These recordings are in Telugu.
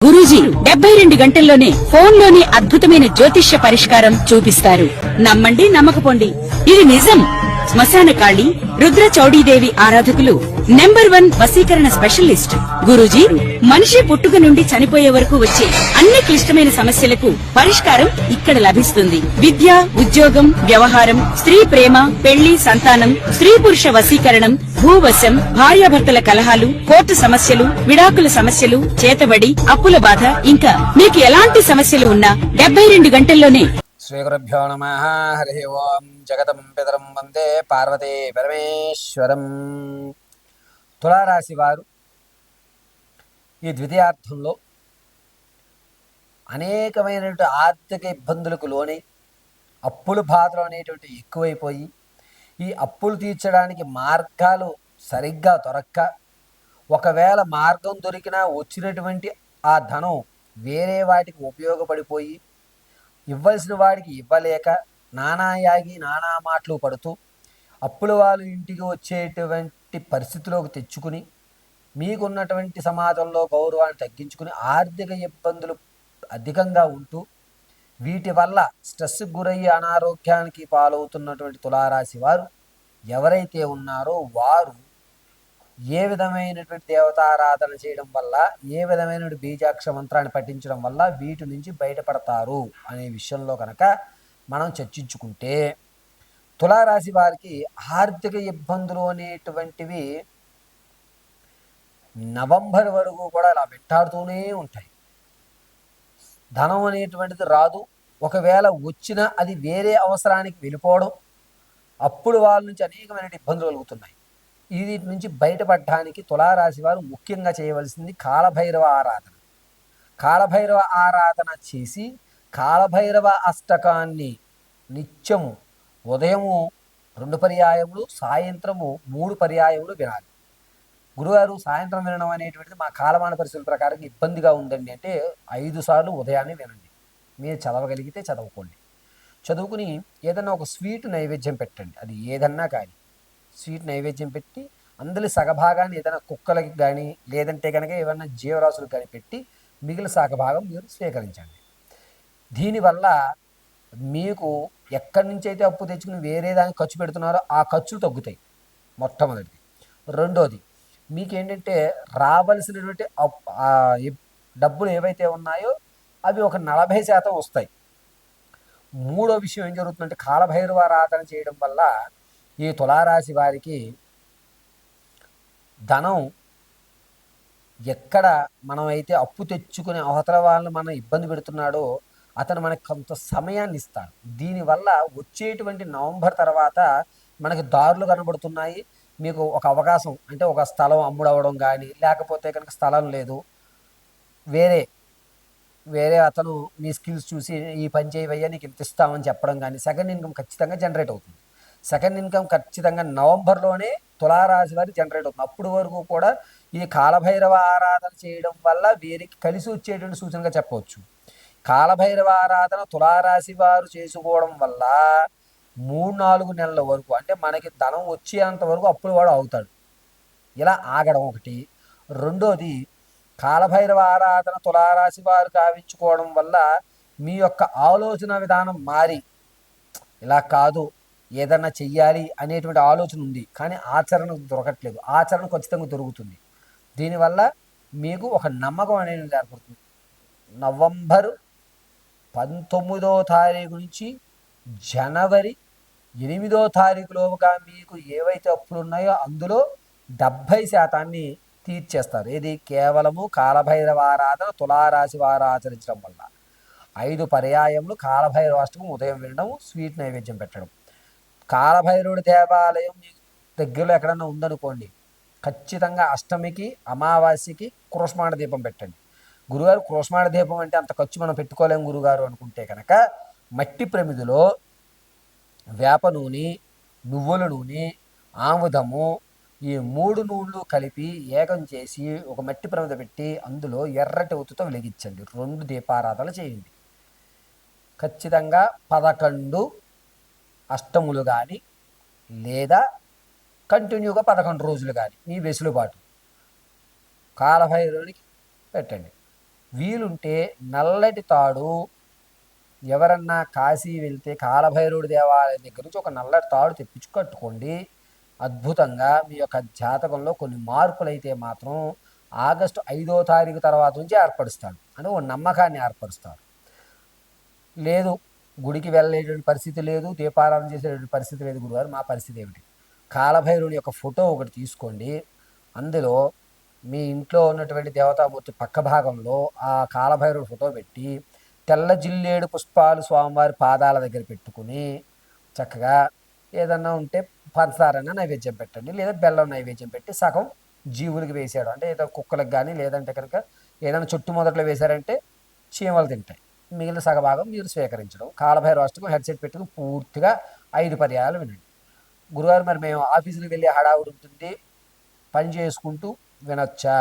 గురూజీ 72 గంటల్లోనే ఫోన్లోని అద్భుతమైన జ్యోతిష్య పరిష్కారం చూపిస్తారు. నమ్మండి, నమ్మకపోండి, ఇది నిజం. శ్మశాన కాళి రుద్ర చౌడీదేవి ఆరాధకులు నంబర్ 1 వశీకరణ స్పెషలిస్ట్ గురూజీ. మనిషి పుట్టుక నుండి చనిపోయే వరకు వచ్చే అన్ని క్లిష్టమైన సమస్యలకు పరిష్కారం ఇక్కడ లభిస్తుంది. విద్య, ఉద్యోగం, వ్యవహారం, స్త్రీ ప్రేమ, పెళ్లి, సంతానం, స్త్రీ పురుష వశీకరణం, భూవశం, భార్యాభర్తల కలహాలు, కోర్టు సమస్యలు, విడాకుల సమస్యలు, చేతబడి, అప్పుల బాధ, ఇంకా మీకు ఎలాంటి సమస్యలు ఉన్నా 72 గంటల్లోనే. శ్రీ గురుభ్యో నమః. హరి ఓం. జగతం పితరం వందే పార్వతీ పరమేశ్వరం. తులారాశి వారు ఈ ద్వితీయార్థంలో అనేకమైనటువంటి ఆర్థిక ఇబ్బందులకు లోనై అప్పుల బాధలు అనేటువంటి ఎక్కువైపోయి ఈ అప్పులు తీర్చడానికి మార్గాలు సరిగ్గా దొరక్క, ఒకవేళ మార్గం దొరికినా వచ్చినటువంటి ఆ ధనం వేరే వాటికి ఉపయోగపడిపోయి ఇవ్వాల్సిన వాడికి ఇవ్వలేక నానాయాగి నానా మాటలు పడుతూ అప్పుల వాళ్ళు ఇంటికి వచ్చేటువంటి పరిస్థితిలోకి తెచ్చుకుని మీకున్నటువంటి సమాజంలో గౌరవాన్ని తగ్గించుకుని ఆర్థిక ఇబ్బందులు అధికంగా ఉంటూ వీటి వల్ల స్ట్రెస్కి గురయ్యి అనారోగ్యానికి పాలవుతున్నటువంటి తులారాశి వారు ఎవరైతే ఉన్నారో వారు ఏ విధమైనటువంటి దేవతారాధన చేయడం వల్ల, ఏ విధమైన బీజాక్ష మంత్రాన్ని పఠించడం వల్ల వీటి నుంచి బయటపడతారు అనే విషయంలో కనుక మనం చర్చించుకుంటే, తులారాశి వారికి ఆర్థిక ఇబ్బందులు అనేటువంటివి నవంబర్ వరకు కూడా ఇలా వెంటాడుతూనే ఉంటాయి. ధనం అనేటువంటిది రాదు. ఒకవేళ వచ్చినా అది వేరే అవసరానికి వెళ్ళిపోవడం, అప్పుడు వాళ్ళ నుంచి అనేకమైన ఇబ్బందులు కలుగుతున్నాయి. వీటి నుంచి బయటపడడానికి తులారాశి వారు ముఖ్యంగా చేయవలసింది కాలభైరవ ఆరాధన. కాలభైరవ ఆరాధన చేసి కాలభైరవ అష్టకాన్ని నిత్యము ఉదయము 2 పర్యాయములు, సాయంత్రము 3 పర్యాయములు వినాలి. గురుగారు, సాయంత్రం వినడం అనేటువంటిది మా కాలమాన పరిస్థితుల ప్రకారం ఇబ్బందిగా ఉందండి అంటే 5 సార్లు ఉదయాన్నే వినండి. మీరు చదవగలిగితే చదువుకోండి. చదువుకుని ఏదన్నా ఒక స్వీట్ నైవేద్యం పెట్టండి. అది ఏదన్నా కానీ స్వీట్ నైవేద్యం పెట్టి అందులో సగభాగాన్ని ఏదైనా కుక్కలకి కానీ లేదంటే కనుక ఏమన్నా జీవరాశులకు కానీ పెట్టి మిగిలిన సగభాగం మీరు స్వీకరించండి. దీనివల్ల మీకు ఎక్కడి నుంచి అయితే అప్పు తెచ్చుకుని వేరే దానికి ఖర్చు పెడుతున్నారో ఆ ఖర్చులు తగ్గుతాయి. మొట్టమొదటిది. రెండోది, మీకేంటంటే రావలసినటువంటి డబ్బులు ఏవైతే ఉన్నాయో అవి ఒక 40% వస్తాయి. మూడో విషయం ఏం జరుగుతుందంటే, కాలభైరవ ఆరాధన చేయడం వల్ల ఈ తులారాశి వారికి ధనం ఎక్కడ మనం అయితే అప్పు తెచ్చుకునే అవతల వాళ్ళని మనం ఇబ్బంది పెడుతున్నాడో అతను మనకు కొంత సమయాన్ని ఇస్తాడు. దీనివల్ల వచ్చేటువంటి నవంబర్ తర్వాత మనకి దారులు కనబడుతున్నాయి. మీకు ఒక అవకాశం అంటే ఒక స్థలం అమ్ముడవడం కానీ, లేకపోతే కనుక స్థలం లేదు, వేరే అతను మీ స్కిల్స్ చూసి ఈ పని చేయవయ్యా నీకు ఇంత ఇస్తామని చెప్పడం కానీ, సెకండ్ ఇన్కమ్ ఖచ్చితంగా జనరేట్ అవుతుంది. సెకండ్ ఇన్కమ్ ఖచ్చితంగా నవంబర్లోనే తులారాశి వారికి జనరేట్ అవుతుంది. అప్పుడు వరకు కూడా ఈ కాలభైరవ ఆరాధన చేయడం వల్ల వీరికి కలిసి వచ్చేటువంటి సూచనగా చెప్పవచ్చు. కాలభైరవ ఆరాధన తులారాశి వారు చేసుకోవడం వల్ల 3-4 నెలల వరకు, అంటే మనకి ధనం వచ్చేంత వరకు అప్పులు వాడు అవుతాడు. ఇలా ఆగడం ఒకటి. రెండోది, కాలభైరవ ఆరాధన తులారాశి వారు కావించుకోవడం వల్ల మీ యొక్క ఆలోచన విధానం మారి ఇలా కాదు ఏదన్నా చెయ్యాలి అనేటువంటి ఆలోచన ఉంది, కానీ ఆచరణ దొరకట్లేదు. ఆచరణ ఖచ్చితంగా దొరుకుతుంది. దీనివల్ల మీకు ఒక నమ్మకం అనేది ఏర్పడుతుంది. నవంబర్ 19వ తారీఖు నుంచి జనవరి 8వ తారీఖులోగా మీకు ఏవైతే అప్పులు ఉన్నాయో అందులో 70% తీర్చేస్తారు. ఏది? కేవలము కాలభైరవ ఆరాధన తులారాశి వారు ఆచరించడం వల్ల. 5 పర్యాయములు కాలభైరవ అష్టకం ఉదయం వినడం, స్వీట్ నైవేద్యం పెట్టడం. కాలభైరవుడి దేవాలయం మీకు దగ్గరలో ఎక్కడన్నా ఉందనుకోండి, ఖచ్చితంగా అష్టమికి అమావాస్యకి క్రోష్మాండ దీపం పెట్టండి. గురుగారు, క్రోష్మాండ దీపం అంటే అంత ఖర్చు మనం పెట్టుకోలేము గురుగారు అనుకుంటే కనుక, మట్టి ప్రమిదిలో వేప నూనె, నువ్వుల నూనె, ఆముదము, ఈ 3 నూనెలు కలిపి ఏకం చేసి ఒక మట్టి ప్రమిద పెట్టి అందులో ఎర్రటి ఒత్తుతో వెలిగించండి. 2 దీపారాధనలు చేయండి. ఖచ్చితంగా 11 అష్టములు కానీ లేదా కంటిన్యూగా 11 రోజులు కానీ మీ వెసులుబాటు కాలభైరవునికి పెట్టండి. వీలుంటే నల్లటి తాడు, ఎవరన్నా కాశీ వెళ్తే కాలభైరవుడి దేవాలయం దగ్గర నుంచి ఒక నల్లటి తాడు తెప్పించి కట్టుకోండి. అద్భుతంగా మీ యొక్క జాతకంలో కొన్ని మార్పులు అయితే మాత్రం ఆగస్టు 5వ తారీఖు తర్వాత నుంచి ఏర్పరుస్తాడు, అంటే ఓ నమ్మకాన్ని ఏర్పరుస్తాడు. లేదు, గుడికి వెళ్ళేటువంటి పరిస్థితి లేదు, దీపారాధన చేసేటువంటి పరిస్థితి లేదు గురుగారు, మా పరిస్థితి ఏమిటి? కాలభైరవుని యొక్క ఫోటో ఒకటి తీసుకోండి. అందులో మీ ఇంట్లో ఉన్నటువంటి దేవతామూర్తి పక్క భాగంలో ఆ కాలభైరవుడి ఫోటో పెట్టి తెల్ల జిల్లేడు పుష్పాలు స్వామివారి పాదాల దగ్గర పెట్టుకుని చక్కగా ఏదన్నా ఉంటే పంచదారన్న నైవేద్యం పెట్టండి, లేదా బెల్లం నైవేద్యం పెట్టి సగం జీవులకి వేసాడు, అంటే ఏదో కుక్కలకు కానీ లేదంటే కనుక ఏదైనా చుట్టు మొదట్లో వేశారంటే చీమలు తింటాయి, మిగిలిన సగభాగం మీరు స్వీకరించడం. కాలభైరవ అష్టకం హెడ్సెట్ పెట్టుకుని పూర్తిగా 5 పర్యాయాలు వినండి. గురుగారు మరి మేము ఆఫీసులకు వెళ్ళి హడావుడి ఉంటుంది, పని చేసుకుంటూ వినొచ్చా?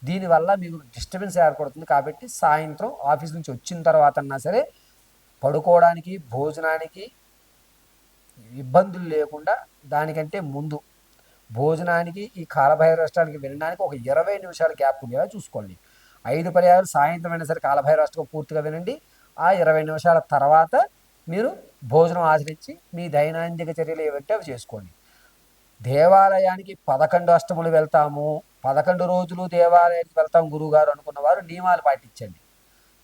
దీనివల్ల మీకు డిస్టర్బెన్స్ ఏర్పడుతుంది, కాబట్టి సాయంత్రం ఆఫీస్ నుంచి వచ్చిన తర్వాత అన్నా సరే పడుకోవడానికి భోజనానికి ఇబ్బందులు లేకుండా దానికంటే ముందు భోజనానికి ఈ కాలభైరవాష్టానికి వినడానికి ఒక 20 నిమిషాల గ్యాప్ ఉండేలా చూసుకోండి. 5 పర్యాయాలు సాయంత్రం అయినా సరే కాలభైరవాష్టకం పూర్తిగా వినండి. ఆ 20 నిమిషాల తర్వాత మీరు భోజనం ఆచరించి మీ దైనందిక చర్యలు ఏవంటే అవి చేసుకోండి. దేవాలయానికి 11 అష్టములు వెళ్తాము, 11 రోజులు దేవాలయానికి వెళ్తాం గురువుగారు అనుకున్న వారు నియమాలు పాటించండి.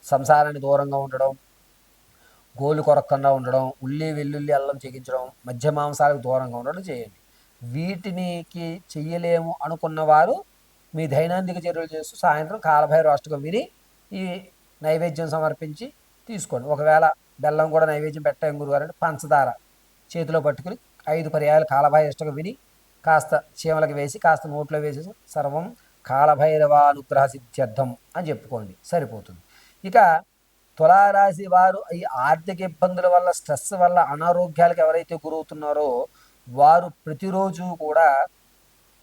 సంసారానికి దూరంగా ఉండడం, గోలు కొరక్కుండా ఉండడం, ఉల్లి వెల్లుల్లి అల్లం చెగించడం, మధ్య మాంసాలకు దూరంగా ఉండడం చేయండి. వీటికి చెయ్యలేము అనుకున్న వారు మీ దైనందిక చర్యలు చేస్తూ సాయంత్రం కాలభైరవ అష్టకం విని ఈ నైవేద్యం సమర్పించి తీసుకోండి. ఒకవేళ బెల్లం కూడా నైవేద్యం పెట్టాం గురుగారు అంటే పంచదార చేతిలో పట్టుకుని 5 పర్యాయాలు కాలభైరవ అష్టకం విని కాస్త చీమలకు వేసి కాస్త నోట్లో వేసేసి సర్వం కాలభైరవానుగ్రహ సిద్ధ్యర్థం అని చెప్పుకోండి, సరిపోతుంది. ఇక తులారాశి వారు ఈ ఆర్థిక ఇబ్బందుల వల్ల, స్ట్రెస్ వల్ల అనారోగ్యాలకు ఎవరైతే గురవుతున్నారో వారు ప్రతిరోజు కూడా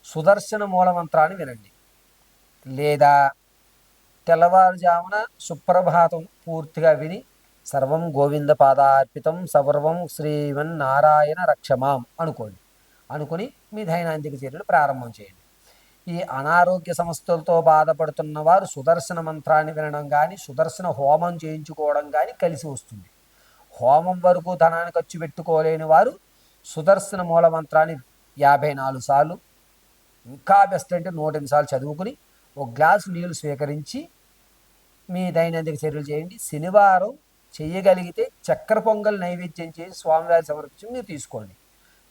సుదర్శన మూలమంత్రాన్ని వినండి, లేదా తెల్లవారుజామున సుప్రభాతం పూర్తిగా విని సర్వం గోవింద పాదార్పితం సర్వం శ్రీమన్నారాయణ రక్షమాం అనుకొని మీ దైనందిక చర్యలు ప్రారంభం చేయండి. ఈ అనారోగ్య సమస్యలతో బాధపడుతున్న వారు సుదర్శన మంత్రాన్ని వినడం కానీ, సుదర్శన హోమం చేయించుకోవడం కానీ కలిసి వస్తుంది. హోమం వరకు ధనాన్ని ఖర్చు పెట్టుకోలేని వారు సుదర్శన మూల మంత్రాన్ని 54 సార్లు, ఇంకా బెస్ట్ అంటే 108 సార్లు చదువుకుని ఒక గ్లాసు నీళ్లు స్వీకరించి మీ దైనందిక చర్యలు చేయండి. శనివారం చేయగలిగితే చక్కెర పొంగల్ నైవేద్యం చేసి స్వామివారి సమర్పించి మీరు తీసుకోండి.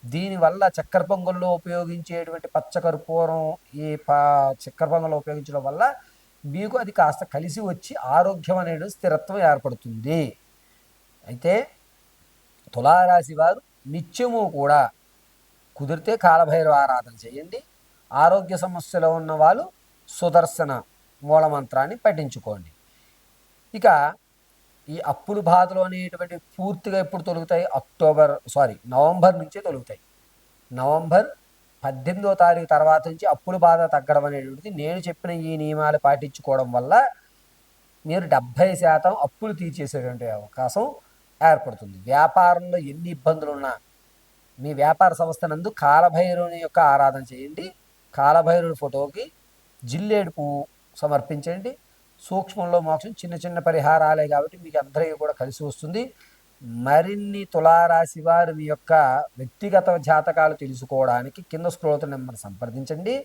దీనివల్ల చక్కెర పొంగల్లో ఉపయోగించేటువంటి పచ్చకర్పూరం ఈ చక్కెర పొంగల్లో ఉపయోగించడం వల్ల మీకు అది కాస్త కలిసి వచ్చి ఆరోగ్యం అనేది స్థిరత్వం ఏర్పడుతుంది. అయితే తులారాశి వారు నిత్యము కూడా కుదిరితే కాలభైరవ ఆరాధన చేయండి. ఆరోగ్య సమస్యలో ఉన్న వాళ్ళు సుదర్శన మూలమంత్రాన్ని పఠించుకోండి. ఇక ఈ అప్పులు బాధలు అనేటువంటి పూర్తిగా ఎప్పుడు తొలుగుతాయి? నవంబర్ నుంచే తొలుగుతాయి. నవంబర్ 18వ తారీఖు తర్వాత నుంచి అప్పుల బాధ తగ్గడం అనేటువంటిది నేను చెప్పిన ఈ నియమాలు పాటించుకోవడం వల్ల మీరు 70% అప్పులు తీర్చేసేటువంటి అవకాశం ఏర్పడుతుంది. వ్యాపారంలో ఎన్ని ఇబ్బందులు ఉన్నా మీ వ్యాపార సంస్థ నందు కాలభైరవుని యొక్క ఆరాధన చేయండి. కాలభైరవుని ఫోటోకి జిల్లేడు పువ్వు సమర్పించండి. సూక్ష్మంలో మోక్షం, చిన్న చిన్న పరిహారాలే కాబట్టి మీకు అందరికీ కూడా కలిసి వస్తుంది. మరిన్ని తులారాశి వారు మీ యొక్క వ్యక్తిగత జాతకాలు తెలుసుకోవడానికి కింద స్క్రోల్ నెంబర్ సంప్రదించండి.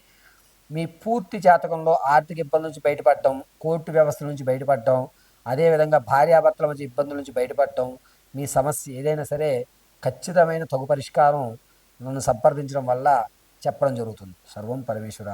మీ పూర్తి జాతకంలో ఆర్థిక ఇబ్బందుల నుంచి బయటపడడం, కోర్టు వ్యవస్థ నుంచి బయటపడడం, అదేవిధంగా భార్యాభర్తల మధ్య ఇబ్బందుల నుంచి బయటపడడం, మీ సమస్య ఏదైనా సరే ఖచ్చితమైన తగు పరిష్కారం నన్ను సంప్రదించడం వల్ల చెప్పడం జరుగుతుంది. సర్వం పరమేశ్వర.